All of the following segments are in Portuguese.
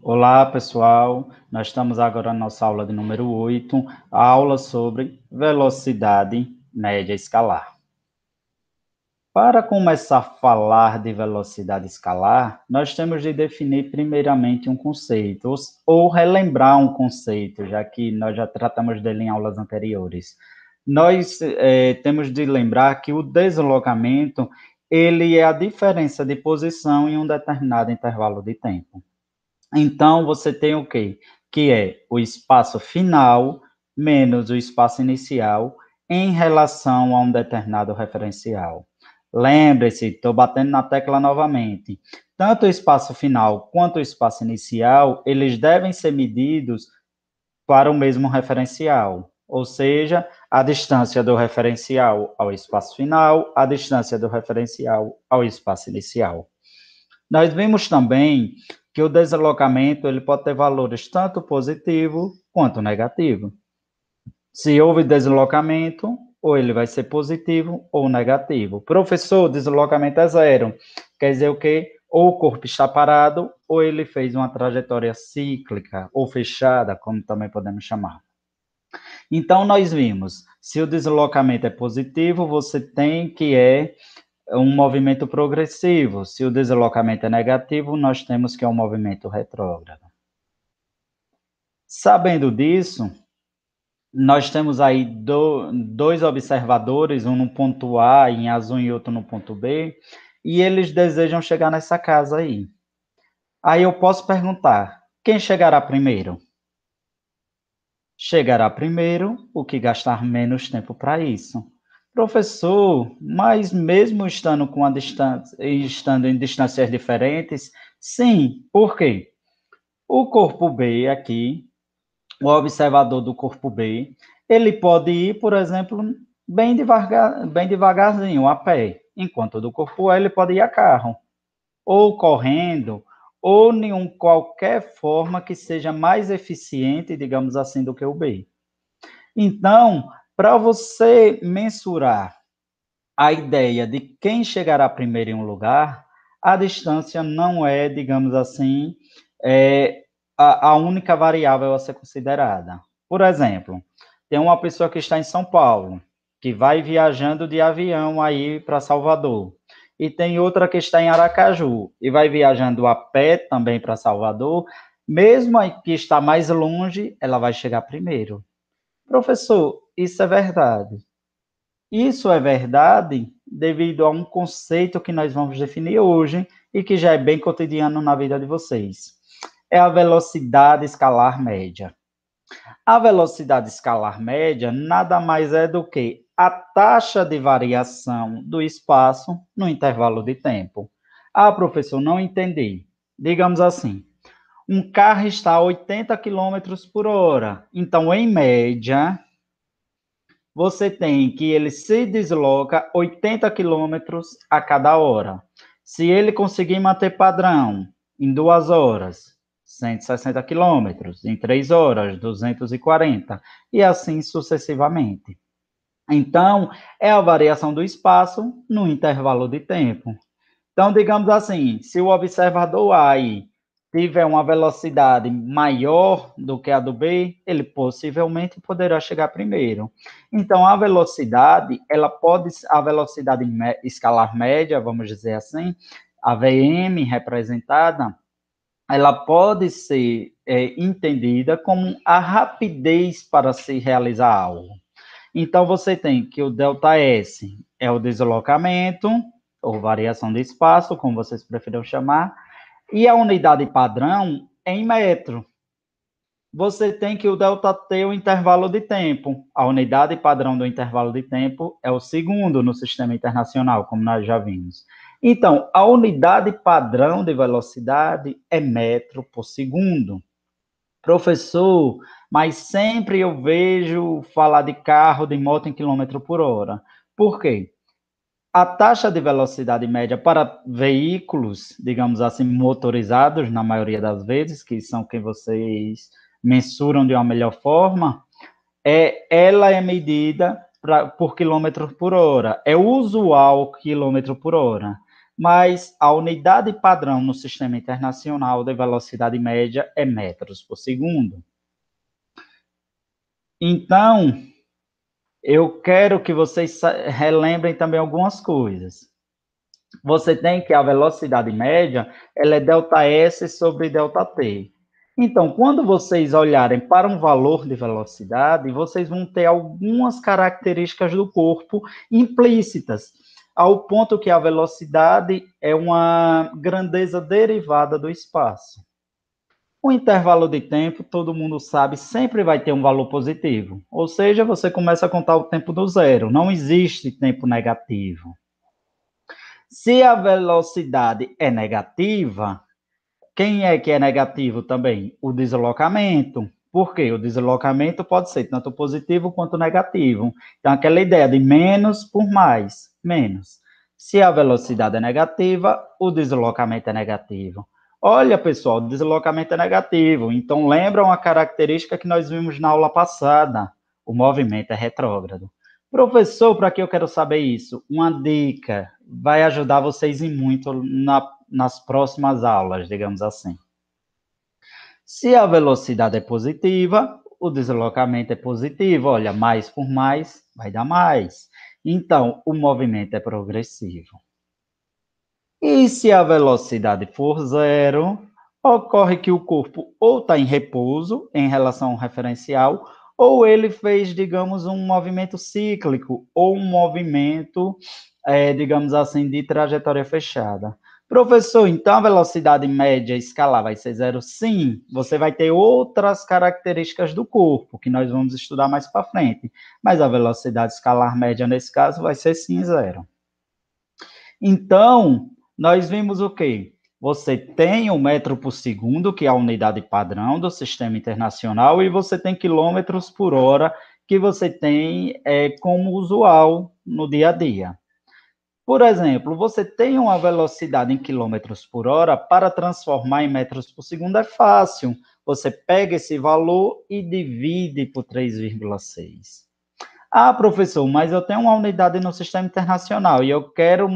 Olá, pessoal. Nós estamos agora na nossa aula de número 8, a aula sobre velocidade média escalar. Para começar a falar de velocidade escalar, nós temos de definir primeiramente um conceito, ou relembrar um conceito, já que nós já tratamos dele em aulas anteriores. Nós temos de lembrar que o deslocamento, ele é a diferença de posição em um determinado intervalo de tempo. Então, você tem o quê? Que é o espaço final menos o espaço inicial em relação a um determinado referencial. Lembre-se, estou batendo na tecla novamente. Tanto o espaço final quanto o espaço inicial, eles devem ser medidos para o mesmo referencial, ou seja, a distância do referencial ao espaço final, a distância do referencial ao espaço inicial. Nós vimos também que o deslocamento ele pode ter valores tanto positivo quanto negativo. Se houve deslocamento, ou ele vai ser positivo ou negativo. Professor, o deslocamento é zero. Quer dizer o quê? Ou o corpo está parado, ou ele fez uma trajetória cíclica, ou fechada, como também podemos chamar. Então, nós vimos, se o deslocamento é positivo, você tem que um movimento progressivo. Se o deslocamento é negativo, nós temos que é um movimento retrógrado. Sabendo disso, nós temos aí dois observadores, um no ponto A, em azul, e outro no ponto B, e eles desejam chegar nessa casa aí. Aí eu posso perguntar, quem chegará primeiro? Chegará primeiro o que gastar menos tempo para isso. Professor, mas mesmo estando com a distância, estando em distâncias diferentes, sim, por quê? O corpo B aqui, o observador do corpo B, ele pode ir, por exemplo, bem devagarzinho, a pé, enquanto do corpo A ele pode ir a carro, ou correndo, ou em qualquer forma que seja mais eficiente, digamos assim, do que o B. Então, para você mensurar a ideia de quem chegará primeiro em um lugar, a distância não é, digamos assim, a única variável a ser considerada. Por exemplo, tem uma pessoa que está em São Paulo, que vai viajando de avião aí para Salvador, e tem outra que está em Aracaju, e vai viajando a pé também para Salvador, mesmo a que está mais longe, ela vai chegar primeiro. Professor, isso é verdade. Isso é verdade devido a um conceito que nós vamos definir hoje e que já é bem cotidiano na vida de vocês. É a velocidade escalar média. A velocidade escalar média nada mais é do que a taxa de variação do espaço no intervalo de tempo. Ah, professor, não entendi. Digamos assim, um carro está a 80 km por hora. Então, em média, você tem que ele se desloca 80 quilômetros a cada hora. Se ele conseguir manter padrão em 2 horas, 160 quilômetros, em 3 horas, 240, e assim sucessivamente. Então, é a variação do espaço no intervalo de tempo. Então, digamos assim, se o observador A aí tiver uma velocidade maior do que a do B, ele possivelmente poderá chegar primeiro. Então, a velocidade, a velocidade escalar média, vamos dizer assim, a VM representada, ela pode ser entendida como a rapidez para se realizar algo. Então, você tem que o ΔS é o deslocamento, ou variação de espaço, como vocês preferem chamar, e a unidade padrão é em metro. Você tem que o ΔT é o intervalo de tempo. A unidade padrão do intervalo de tempo é o segundo no sistema internacional, como nós já vimos. Então, a unidade padrão de velocidade é metro por segundo. Professor, mas sempre eu vejo falar de carro, de moto em quilômetro por hora. Por quê? A taxa de velocidade média para veículos, digamos assim, motorizados, na maioria das vezes, que são quem vocês mensuram de uma melhor forma, ela é medida por quilômetro por hora. É usual quilômetro por hora. mas a unidade padrão no sistema internacional de velocidade média é metros por segundo. Então, eu quero que vocês relembrem também algumas coisas. Você tem que a velocidade média, ela é ΔS sobre ΔT. Então, quando vocês olharem para um valor de velocidade, vocês vão ter algumas características do corpo implícitas, ao ponto que a velocidade é uma grandeza derivada do espaço. O intervalo de tempo, todo mundo sabe, sempre vai ter um valor positivo. Ou seja, você começa a contar o tempo do zero. Não existe tempo negativo. Se a velocidade é negativa, quem é que é negativo também? O deslocamento. Por quê? O deslocamento pode ser tanto positivo quanto negativo. Então, aquela ideia de menos por mais, menos. Se a velocidade é negativa, o deslocamento é negativo. Olha, pessoal, o deslocamento é negativo. Então, lembra uma característica que nós vimos na aula passada. O movimento é retrógrado. Professor, para que eu quero saber isso? Uma dica vai ajudar vocês em muito nas próximas aulas, digamos assim. Se a velocidade é positiva, o deslocamento é positivo. Olha, mais por mais vai dar mais. Então, o movimento é progressivo. E se a velocidade for zero, ocorre que o corpo ou está em repouso em relação ao referencial, ou ele fez, digamos, um movimento cíclico, ou um movimento, digamos assim, de trajetória fechada. Professor, então a velocidade média escalar vai ser zero? Sim, você vai ter outras características do corpo, que nós vamos estudar mais para frente, mas a velocidade escalar média, nesse caso, vai ser sim zero. Então, nós vimos o quê? Você tem o metro por segundo, que é a unidade padrão do sistema internacional, e você tem quilômetros por hora, que você tem como usual no dia a dia. Por exemplo, você tem uma velocidade em quilômetros por hora, para transformar em metros por segundo é fácil. Você pega esse valor e divide por 3,6. Ah, professor, mas eu tenho uma unidade no sistema internacional e eu quero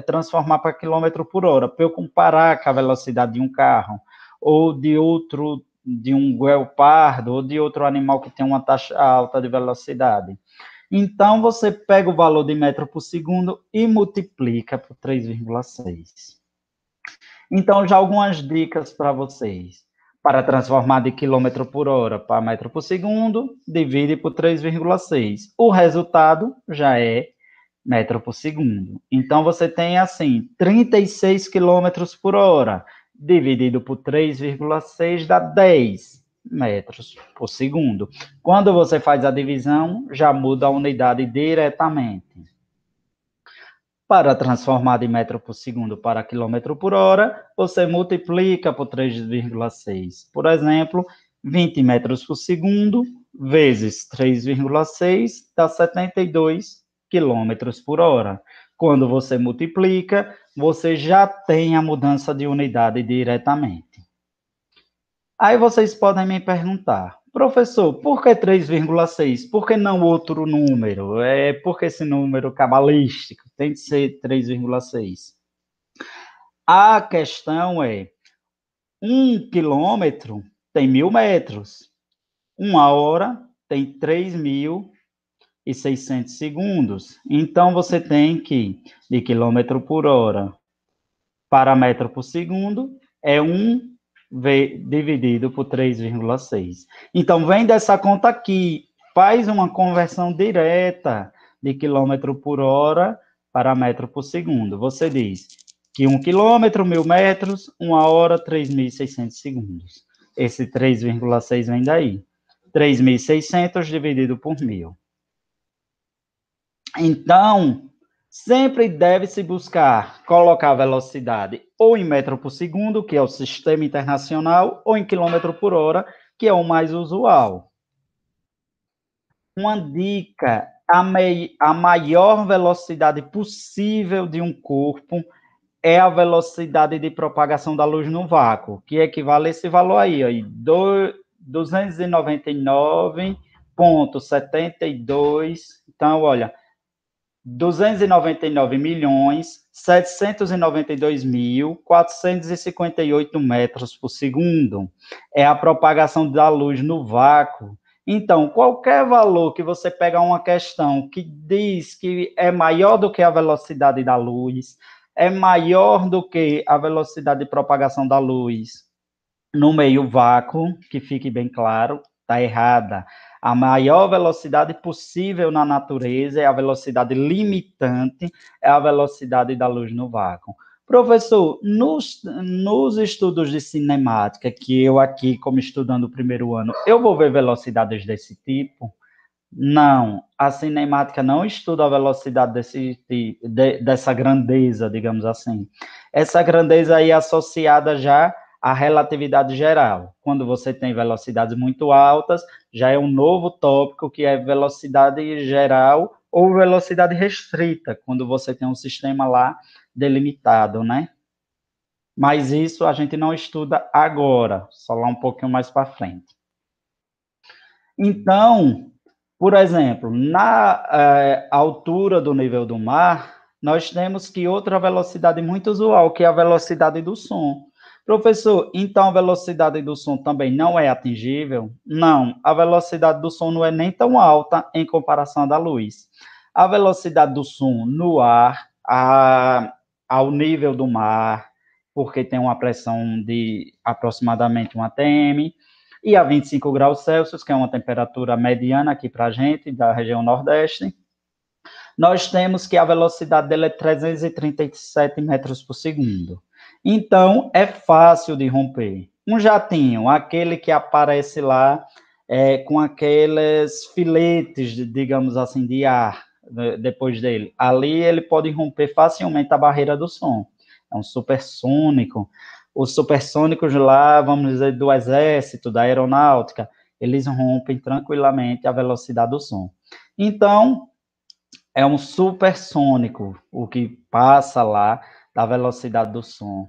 transformar para quilômetro por hora, para eu comparar com a velocidade de um carro, ou de outro, de um guepardo, ou de outro animal que tem uma taxa alta de velocidade. Então, você pega o valor de metro por segundo e multiplica por 3,6. Então, já algumas dicas para vocês. Para transformar de quilômetro por hora para metro por segundo, divide por 3,6. O resultado já é metro por segundo. Então, você tem assim, 36 quilômetros por hora, dividido por 3,6 dá 10 metros por segundo. Quando você faz a divisão, já muda a unidade diretamente. Para transformar de metro por segundo para quilômetro por hora, você multiplica por 3,6. Por exemplo, 20 metros por segundo vezes 3,6 dá 72 quilômetros por hora. Quando você multiplica, você já tem a mudança de unidade diretamente. Aí vocês podem me perguntar, professor, por que 3,6? Por que não outro número? Por que esse número cabalístico tem de ser 3,6? A questão é, 1 quilômetro tem 1.000 metros. 1 hora tem 3.600 segundos. Então, você tem que, de quilômetro por hora para metro por segundo, é 1 dividido por 3,6. Então, vem dessa conta aqui, faz uma conversão direta de quilômetro por hora para metro por segundo. Você diz que 1 quilômetro, 1.000 metros, 1 hora, 3.600 segundos. Esse 3,6 vem daí. 3.600 dividido por 1.000. Então, sempre deve-se buscar colocar a velocidade ou em metro por segundo, que é o sistema internacional, ou em quilômetro por hora, que é o mais usual. Uma dica, a maior velocidade possível de um corpo é a velocidade de propagação da luz no vácuo, que equivale a esse valor aí, 299,72. Então, olha, 299.792.458 metros por segundo. É a propagação da luz no vácuo. Então, qualquer valor que você pegar uma questão que diz que é maior do que a velocidade da luz, é maior do que a velocidade de propagação da luz no meio vácuo, que fique bem claro, está errada. A maior velocidade possível na natureza é a velocidade limitante, é a velocidade da luz no vácuo. Professor, nos estudos de cinemática, que eu aqui, como estudando o primeiro ano, eu vou ver velocidades desse tipo? Não, a cinemática não estuda a velocidade desse tipo, dessa grandeza, digamos assim. Essa grandeza aí é associada já à relatividade geral. Quando você tem velocidades muito altas, já é um novo tópico que é velocidade geral ou velocidade restrita, quando você tem um sistema lá delimitado, né? Mas isso a gente não estuda agora, só lá um pouquinho mais para frente. Então, por exemplo, na altura do nível do mar, nós temos que outra velocidade muito usual, que é a velocidade do som. Professor, então a velocidade do som também não é atingível? Não, a velocidade do som não é nem tão alta em comparação à da luz. A velocidade do som no ar, ao nível do mar, porque tem uma pressão de aproximadamente 1 atm, e a 25 graus Celsius, que é uma temperatura mediana aqui para a gente, da região Nordeste, nós temos que a velocidade dela é 337 metros por segundo. Então, é fácil de romper. Um jatinho, aquele que aparece lá com aqueles filetes, digamos assim, de ar, depois dele, ali ele pode romper facilmente a barreira do som. É um supersônico. Os supersônicos lá, vamos dizer, do exército, da aeronáutica, eles rompem tranquilamente a velocidade do som. Então, é um supersônico, o que passa lá da velocidade do som.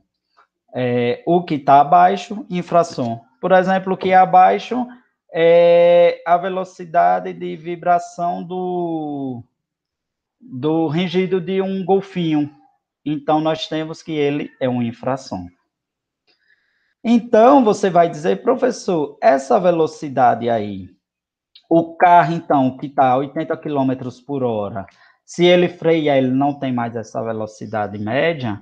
O que está abaixo, infrassom. Por exemplo, o que é abaixo é a velocidade de vibração do rangido de um golfinho. Então, nós temos que ele é um infrassom. Então, você vai dizer, professor, essa velocidade aí, o carro, então, que está a 80 km por hora, se ele freia, ele não tem mais essa velocidade média?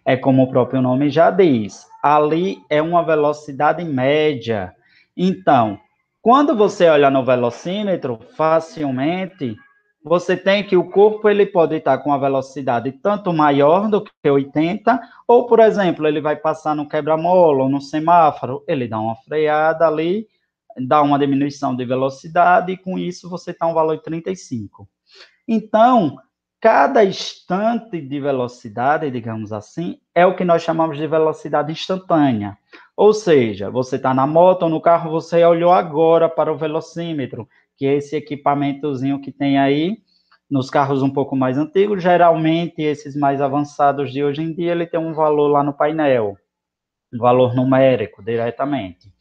É como o próprio nome já diz, ali é uma velocidade média. Então, quando você olha no velocímetro, facilmente, você tem que o corpo ele pode estar com uma velocidade tanto maior do que 80, ou, por exemplo, ele vai passar no quebra-mola ou no semáforo, ele dá uma freada ali, dá uma diminuição de velocidade, e com isso você está um valor de 35. Então, cada instante de velocidade, digamos assim, é o que nós chamamos de velocidade instantânea. Ou seja, você está na moto ou no carro, você olhou agora para o velocímetro, que é esse equipamentozinho que tem aí nos carros um pouco mais antigos. Geralmente, esses mais avançados de hoje em dia, ele tem um valor lá no painel, um valor numérico diretamente.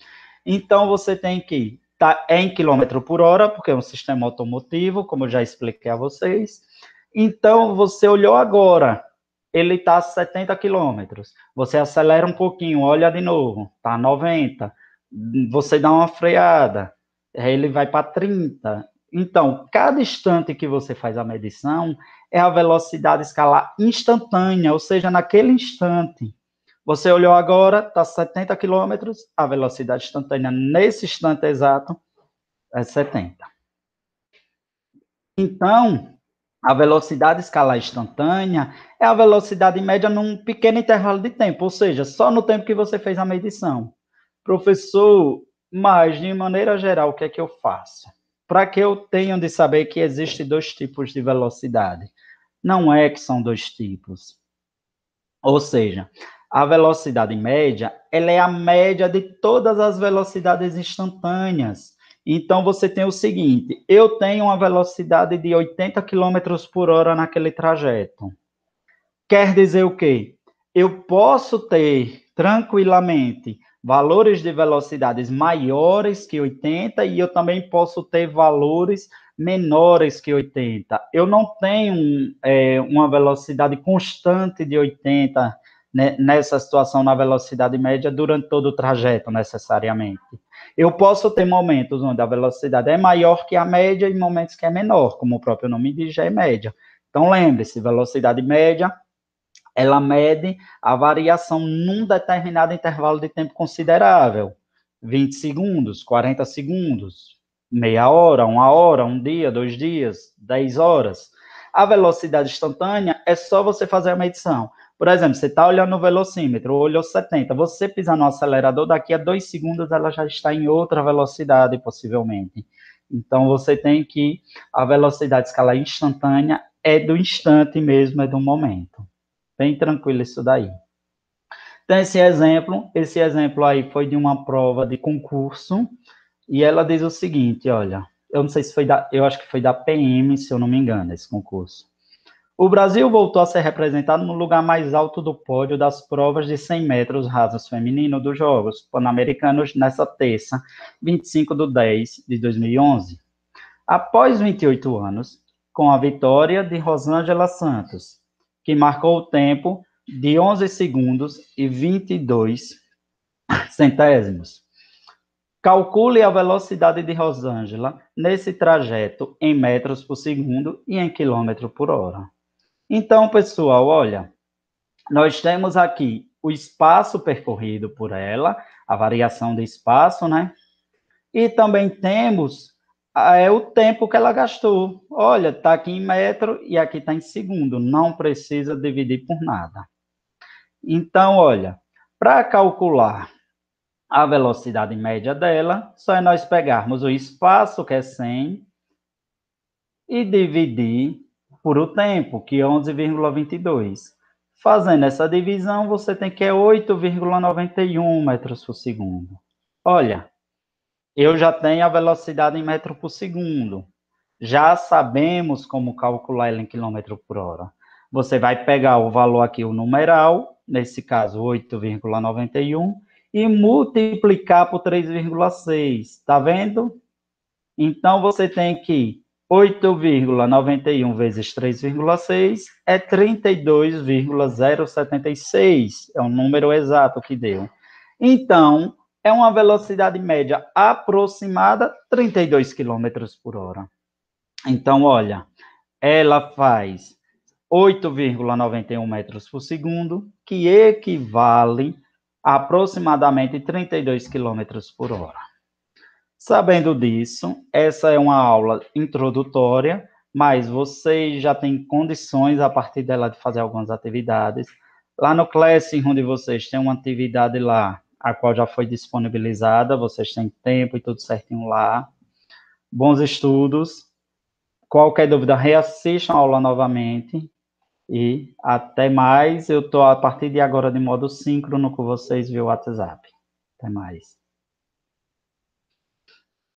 Então, você tem que estar em quilômetro por hora, porque é um sistema automotivo, como eu já expliquei a vocês. Então, você olhou agora, ele está a 70 quilômetros. Você acelera um pouquinho, olha de novo, está a 90. Você dá uma freada, ele vai para 30. Então, cada instante que você faz a medição é a velocidade escalar instantânea, ou seja, naquele instante. Você olhou agora, está 70 quilômetros, a velocidade instantânea nesse instante exato é 70. Então, a velocidade escalar instantânea é a velocidade média num pequeno intervalo de tempo, ou seja, só no tempo que você fez a medição. Professor, mas de maneira geral, o que é que eu faço? Para que eu tenha de saber que existem dois tipos de velocidade? Não é que são dois tipos. Ou seja, a velocidade média, ela é a média de todas as velocidades instantâneas. Então, você tem o seguinte, eu tenho uma velocidade de 80 km por hora naquele trajeto. Quer dizer o quê? Eu posso ter, tranquilamente, valores de velocidades maiores que 80 e eu também posso ter valores menores que 80. Eu não tenho uma velocidade constante de 80, né, nessa situação na velocidade média durante todo o trajeto, necessariamente. Eu posso ter momentos onde a velocidade é maior que a média e momentos que é menor, como o próprio nome diz, já é média. Então, lembre-se, velocidade média, ela mede a variação num determinado intervalo de tempo considerável. 20 segundos, 40 segundos, meia hora, 1 hora, 1 dia, 2 dias, 10 horas. A velocidade instantânea é só você fazer a medição. Por exemplo, você está olhando no velocímetro, olhou 70, você pisar no acelerador, daqui a 2 segundos ela já está em outra velocidade, possivelmente. Então, você tem que, a velocidade de escala instantânea é do instante mesmo, é do momento. Bem tranquilo isso daí. Então, esse exemplo aí foi de uma prova de concurso, e ela diz o seguinte, olha, eu não sei se foi eu acho que foi da PM, se eu não me engano, esse concurso. O Brasil voltou a ser representado no lugar mais alto do pódio das provas de 100 metros rasos feminino dos Jogos Pan-Americanos nessa terça, 25/10/2011. Após 28 anos, com a vitória de Rosângela Santos, que marcou o tempo de 11 segundos e 22 centésimos. Calcule a velocidade de Rosângela nesse trajeto em metros por segundo e em quilômetro por hora. Então, pessoal, olha, nós temos aqui o espaço percorrido por ela, a variação de espaço, né? E também temos o tempo que ela gastou. Olha, está aqui em metro e aqui está em segundo. Não precisa dividir por nada. Então, olha, para calcular a velocidade média dela, só é nós pegarmos o espaço, que é 100, e dividir por o tempo, que é 11,22. Fazendo essa divisão, você tem que é 8,91 metros por segundo. Olha, eu já tenho a velocidade em metro por segundo. Já sabemos como calcular ela em quilômetro por hora. Você vai pegar o valor aqui, o numeral, nesse caso 8,91, e multiplicar por 3,6. Tá vendo? Então, você tem que 8,91 vezes 3,6 é 32,076. É um número exato que deu. Então, é uma velocidade média aproximada, 32 km por hora. Então, olha, ela faz 8,91 metros por segundo, que equivale a aproximadamente 32 km por hora. Sabendo disso, essa é uma aula introdutória, mas vocês já têm condições, a partir dela, de fazer algumas atividades. Lá no Classroom de vocês tem uma atividade lá, a qual já foi disponibilizada, vocês têm tempo e tudo certinho lá. Bons estudos. Qualquer dúvida, reassistam a aula novamente. E até mais. Eu estou, a partir de agora, de modo síncrono com vocês via WhatsApp. Até mais.